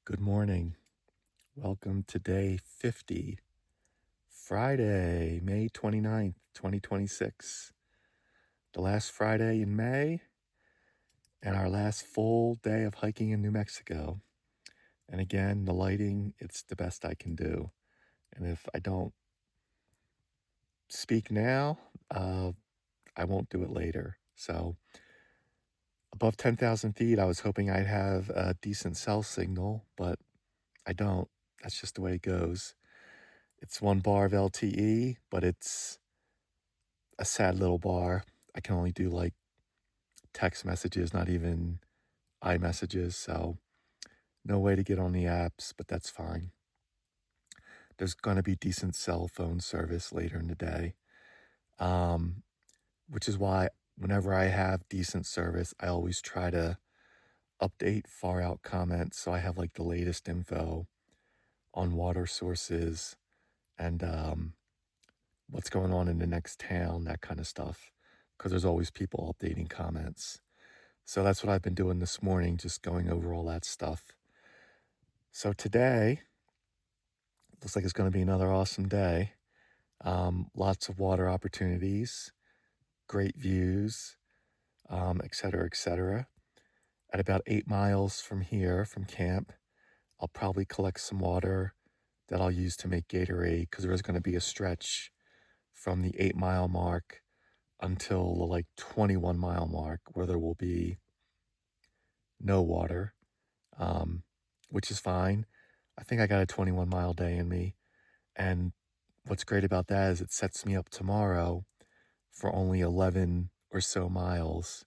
Good morning. Welcome to day 50, Friday, May 29th, 2026. The last Friday in May and our last full day of hiking in New Mexico. And again, the lighting, it's the best I can do. And if I don't speak now, I won't do it later. So above 10,000 feet, I was hoping I'd have a decent cell signal, but I don't. That's just the way it goes. It's 1 bar of LTE, but it's a sad little bar. I can only do like text messages, not even iMessages, so no way to get on the apps, but that's fine. There's going to be decent cell phone service later in the day, which is why whenever I have decent service, I always try to update far out comments so I have like the latest info on water sources and what's going on in the next town, that kind of stuff, because there's always people updating comments. So that's what I've been doing this morning, just going over all that stuff. So today, looks like it's going to be another awesome day. Lots of water opportunities, great views, et cetera, et cetera. At about 8 miles from here, from camp, I'll probably collect some water that I'll use to make Gatorade, because there is going to be a stretch from the 8-mile mark until the like 21-mile mark where there will be no water, which is fine. I think I got a 21-mile day in me. And what's great about that is it sets me up tomorrow for only 11 or so miles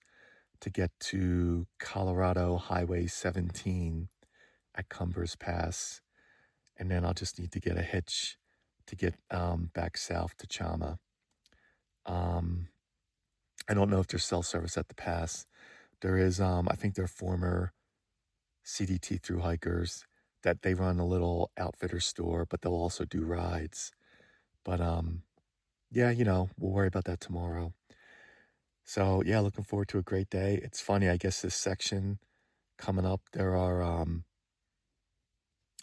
to get to Colorado Highway 17 at Cumbers Pass. And then I'll just need to get a hitch to get back south to Chama. I don't know if there's cell service at the pass. There is, I think they're former CDT thru-hikers that they run a little outfitter store, but they'll also do rides. But yeah, we'll worry about that tomorrow. So yeah, looking forward to a great day. It's funny, I guess this section coming up, there are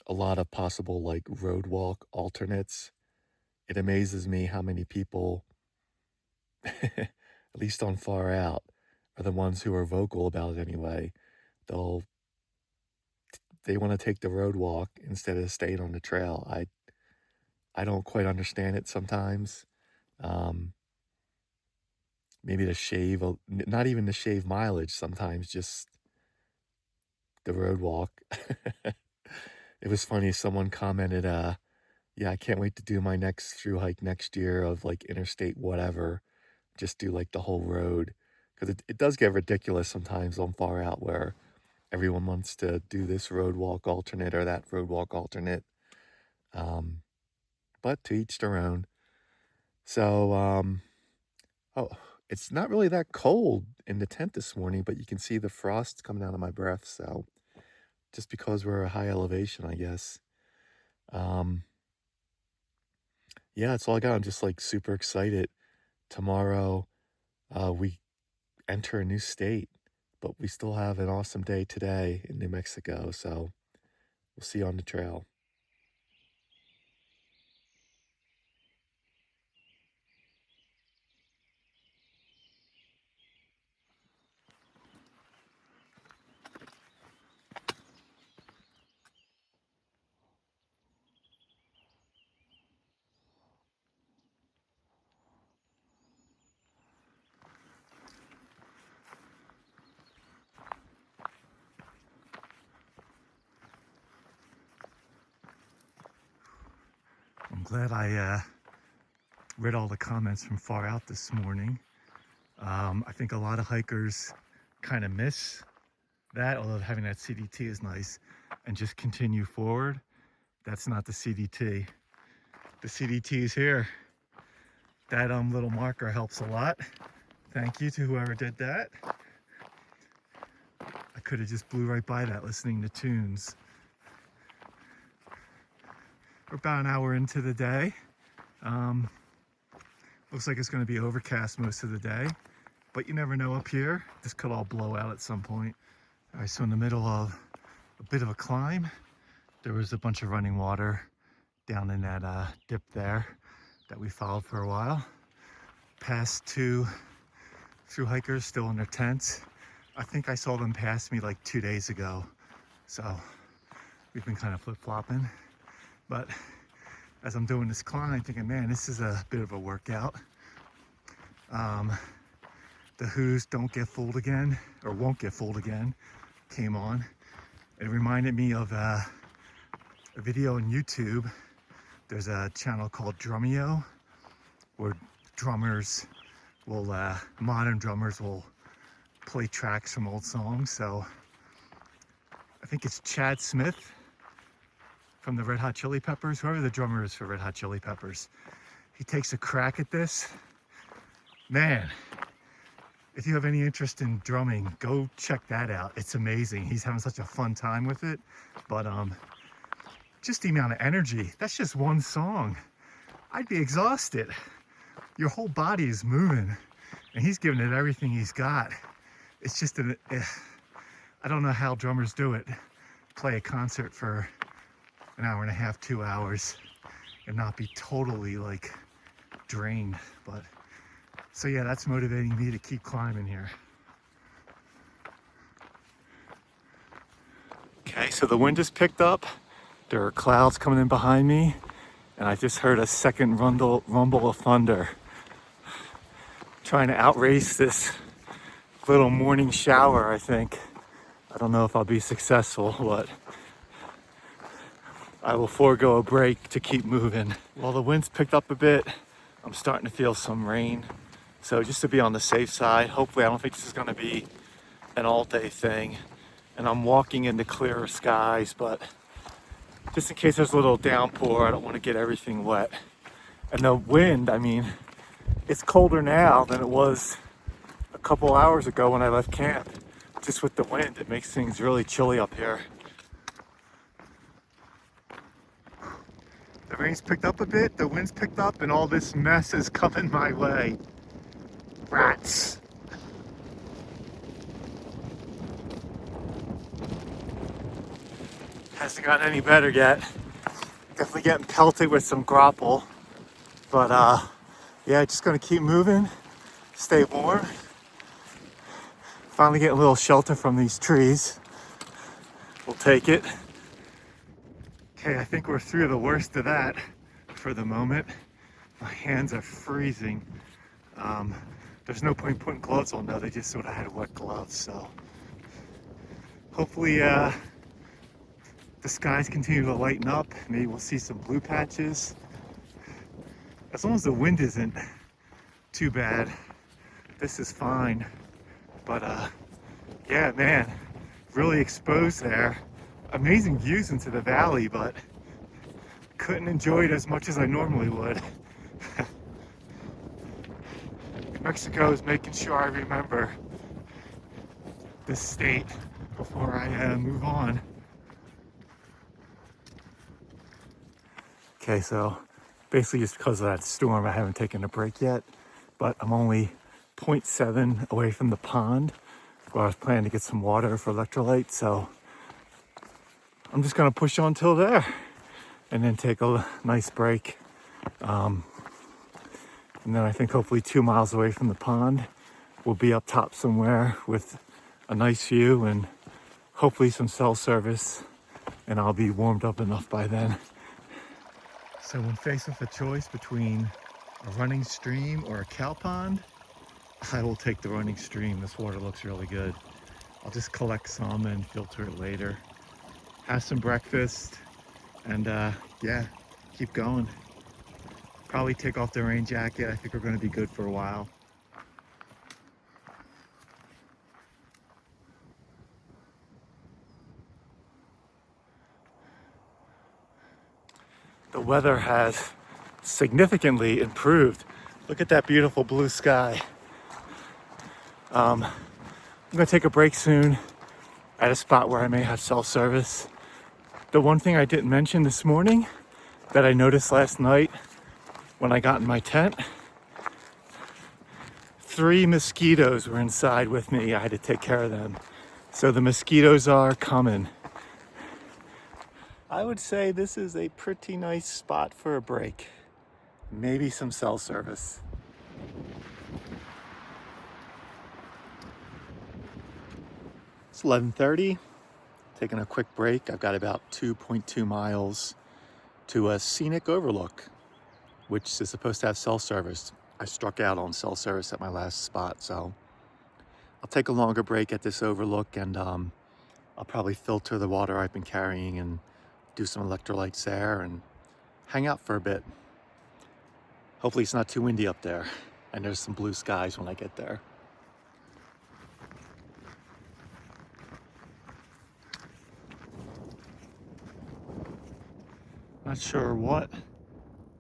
a lot of possible like road walk alternates. It amazes me how many people, at least on Far Out, are the ones who are vocal about it anyway. They want to take the road walk instead of staying on the trail. I don't quite understand it sometimes. Maybe to shave, not even to shave mileage sometimes, just the road walk. It was funny, someone commented, yeah, I can't wait to do my next thru hike next year of like interstate whatever, just do like the whole road. Because it does get ridiculous sometimes on Far Out where everyone wants to do this road walk alternate or that road walk alternate. But to each their own. So, oh, it's not really that cold in the tent this morning, but you can see the frost coming out of my breath. So just because we're a high elevation, I guess. Yeah, that's all I got. I'm just like super excited. Tomorrow, we enter a new state, but we still have an awesome day today in New Mexico. So we'll see you on the trail. I'm glad I read all the comments from Far Out this morning. I think a lot of hikers kind of miss that, although having that CDT is nice, and just continue forward. That's not the CDT. The CDT is here. That little marker helps a lot. Thank you to whoever did that. I could have just blew right by that listening to tunes. We're about an hour into the day. Looks like it's going to be overcast most of the day, but you never know up here. This could all blow out at some point. All right, so in the middle of a bit of a climb, There was a bunch of running water down in that dip there that we followed for a while. Past two thru hikers still in their tents. I think I saw them pass me like 2 days ago. So we've been kind of flip-flopping. But as I'm doing this climb, thinking, man, this is a bit of a workout. The Who's Don't Get Fooled Again, or Won't Get Fooled Again, came on. It reminded me of a video on YouTube. There's a channel called Drumeo, where drummers will, modern drummers will play tracks from old songs. So I think it's Chad Smith from the Red Hot Chili Peppers, whoever the drummer is for Red Hot Chili Peppers. He takes a crack at this. Man, if you have any interest in drumming, go check that out. It's amazing. He's having such a fun time with it. But just the amount of energy. That's just one song. I'd be exhausted. Your whole body is moving, and he's giving it everything he's got. It's just I don't know how drummers do it. Play a concert for an hour and a half, 2 hours, and not be totally like drained. But so yeah, that's motivating me to keep climbing here. Okay, so the wind has picked up. There are clouds coming in behind me, and I just heard a second rumble of thunder. Trying to outrace this little morning shower, I think. I don't know if I'll be successful, but I will forego a break to keep moving. While the wind's picked up a bit, I'm starting to feel some rain. So just to be on the safe side, hopefully I don't think this is gonna be an all-day thing. And I'm walking into clearer skies, but just in case there's a little downpour, I don't wanna get everything wet. And the wind, I mean, it's colder now than it was a couple hours ago when I left camp. Just with the wind, it makes things really chilly up here. The rain's picked up a bit, the wind's picked up, and all this mess is coming my way. Rats. Hasn't gotten any better yet. Definitely getting pelted with some grapple. But yeah, just gonna keep moving, stay warm. Finally getting a little shelter from these trees. We'll take it. Okay, I think we're through the worst of that for the moment. My hands are freezing. There's no point putting gloves on though, they just sort of had wet gloves, so. Hopefully the skies continue to lighten up. Maybe we'll see some blue patches. As long as the wind isn't too bad, this is fine. But yeah, man, really exposed there. Amazing views into the valley, but couldn't enjoy it as much as I normally would. Mexico is making sure I remember this state before I move on. Okay, so basically just because of that storm, I haven't taken a break yet, but I'm only 0.7 away from the pond where I was planning to get some water for electrolytes, so I'm just gonna push on till there and then take a nice break. And then I think hopefully 2 miles away from the pond, we'll be up top somewhere with a nice view and hopefully some cell service, and I'll be warmed up enough by then. So when faced with a choice between a running stream or a cow pond, I will take the running stream. This water looks really good. I'll just collect some and filter it later. Have some breakfast and yeah, keep going. Probably take off the rain jacket. I think we're going to be good for a while. The weather has significantly improved. Look at that beautiful blue sky. I'm gonna take a break soon at a spot where I may have cell service. The one thing I didn't mention this morning that I noticed last night when I got in my tent, 3 mosquitoes were inside with me. I had to take care of them. So the mosquitoes are coming. I would say this is a pretty nice spot for a break. Maybe some cell service. It's 11:30, taking a quick break. I've got about 2.2 miles to a scenic overlook, which is supposed to have cell service. I struck out on cell service at my last spot, so I'll take a longer break at this overlook, and I'll probably filter the water I've been carrying and do some electrolytes there and hang out for a bit. Hopefully it's not too windy up there, and there's some blue skies when I get there. Not sure what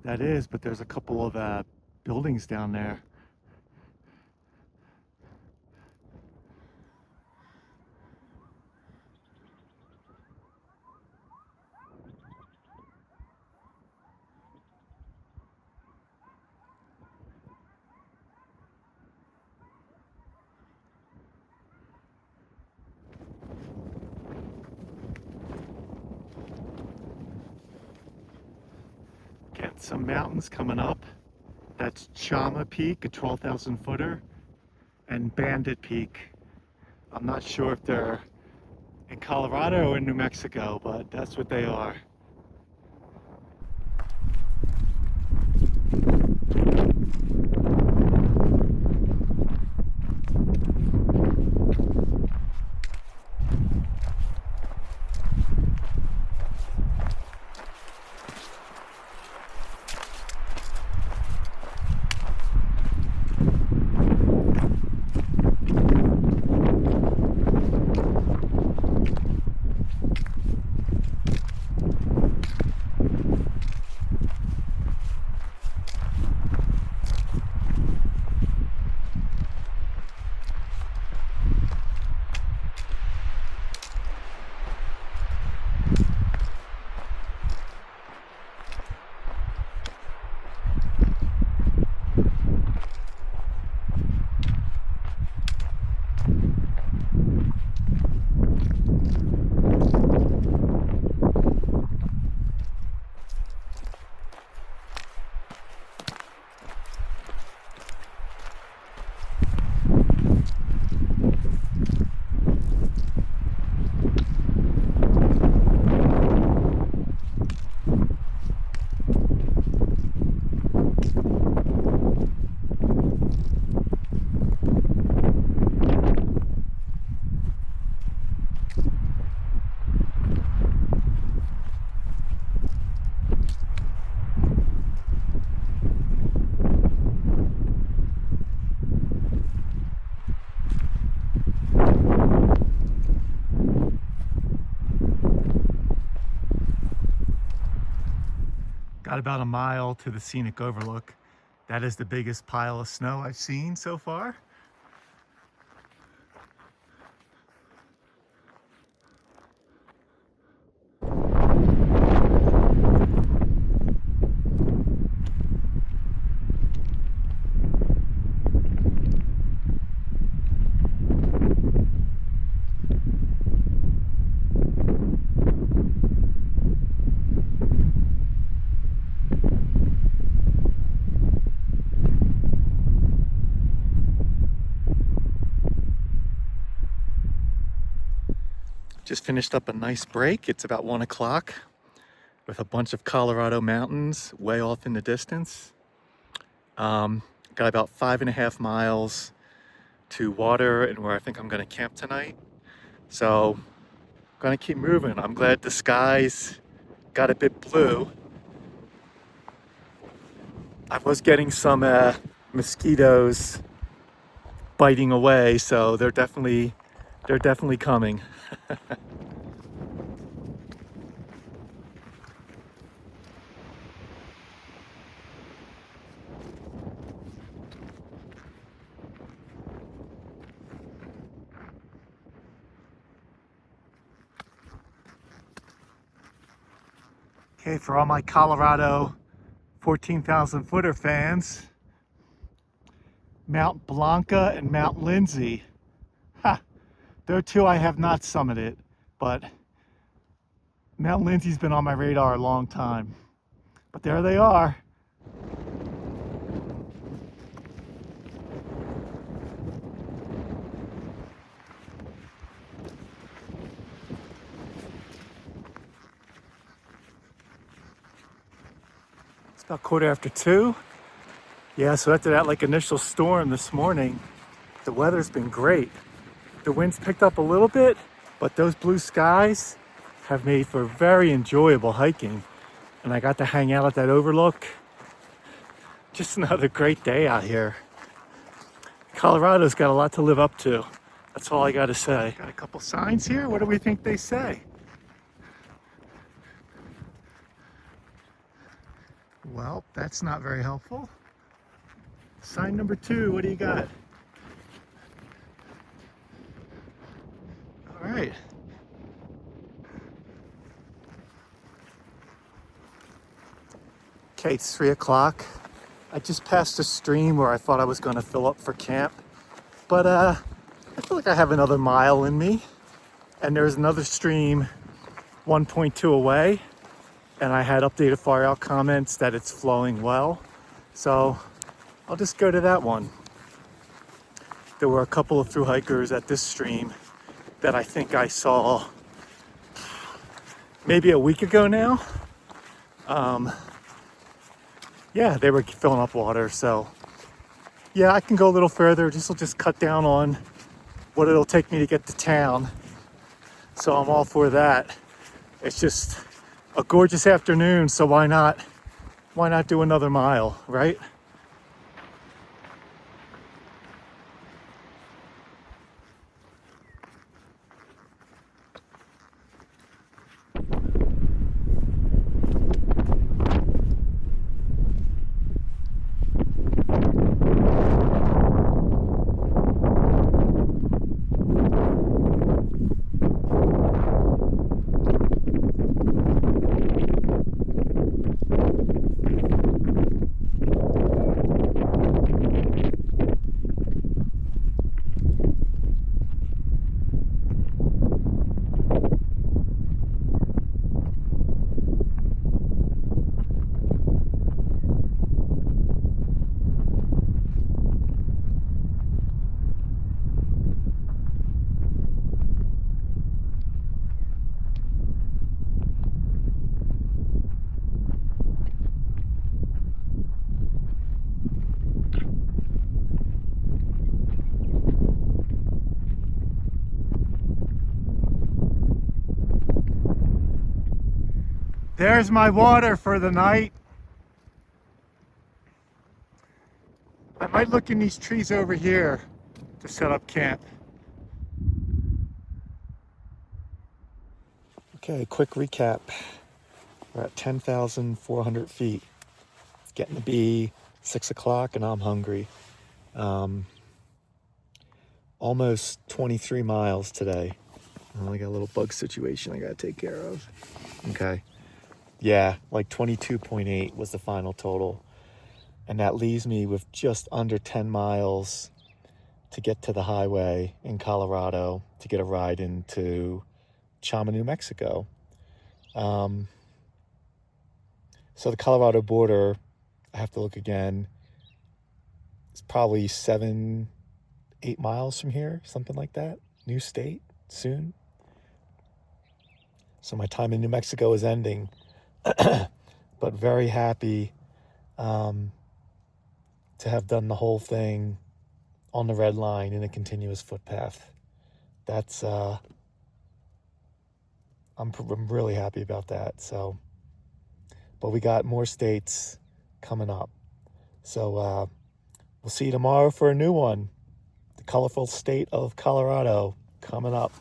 that is, but there's a couple of buildings down there. Get some mountains coming up. That's Chama Peak, a 12,000 footer, and Bandit Peak. I'm not sure if they're in Colorado or in New Mexico, but that's what they are. Got about a mile to the scenic overlook. That is the biggest pile of snow I've seen so far. Just finished up a nice break. It's about 1 o'clock with a bunch of Colorado mountains way off in the distance. Got about 5.5 miles to water and where I think I'm gonna camp tonight. So gonna keep moving. I'm glad the skies got a bit blue. I was getting some mosquitoes biting away, so they're definitely coming. Okay, for all my Colorado 14,000 footer fans, Mount Blanca and Mount Mount Lindsay's been on my radar a long time, but there they are. It's about 2:15. Yeah, so after that initial storm this morning, the weather's been great. The wind's picked up a little bit, but those blue skies have made for very enjoyable hiking. And I got to hang out at that overlook. Just another great day out here. Colorado's got a lot to live up to. That's all I got to say. Got a couple signs here. What do we think they say? Well, that's not very helpful. Sign number 2, what do you got? All right. Okay, it's 3 o'clock. I just passed a stream where I thought I was going to fill up for camp, but I feel like I have another mile in me, and there's another stream 1.2 away, and I had updated far out comments that it's flowing well, so I'll just go to that one. There were a couple of thru hikers at this stream that I think I saw maybe a week ago now. Yeah, they were filling up water, so yeah, I can go a little further. This will just cut down on what it'll take me to get to town, so I'm all for that. It's just a gorgeous afternoon, so why not do another mile, right? There's my water for the night. I might look in these trees over here to set up camp. Okay, quick recap. We're at 10,400 feet. It's getting to be 6 o'clock and I'm hungry. Almost 23 miles today. I got a little bug situation I gotta take care of. Okay. Yeah, 22.8 was the final total. And that leaves me with just under 10 miles to get to the highway in Colorado to get a ride into Chama, New Mexico. So the Colorado border, I have to look again. It's probably 7-8 miles from here, something like that. New state soon. So my time in New Mexico is ending. But very happy to have done the whole thing on the red line in a continuous footpath. That's I'm really happy about that. So, but we got more states coming up. So we'll see you tomorrow for a new one. The colorful state of Colorado coming up.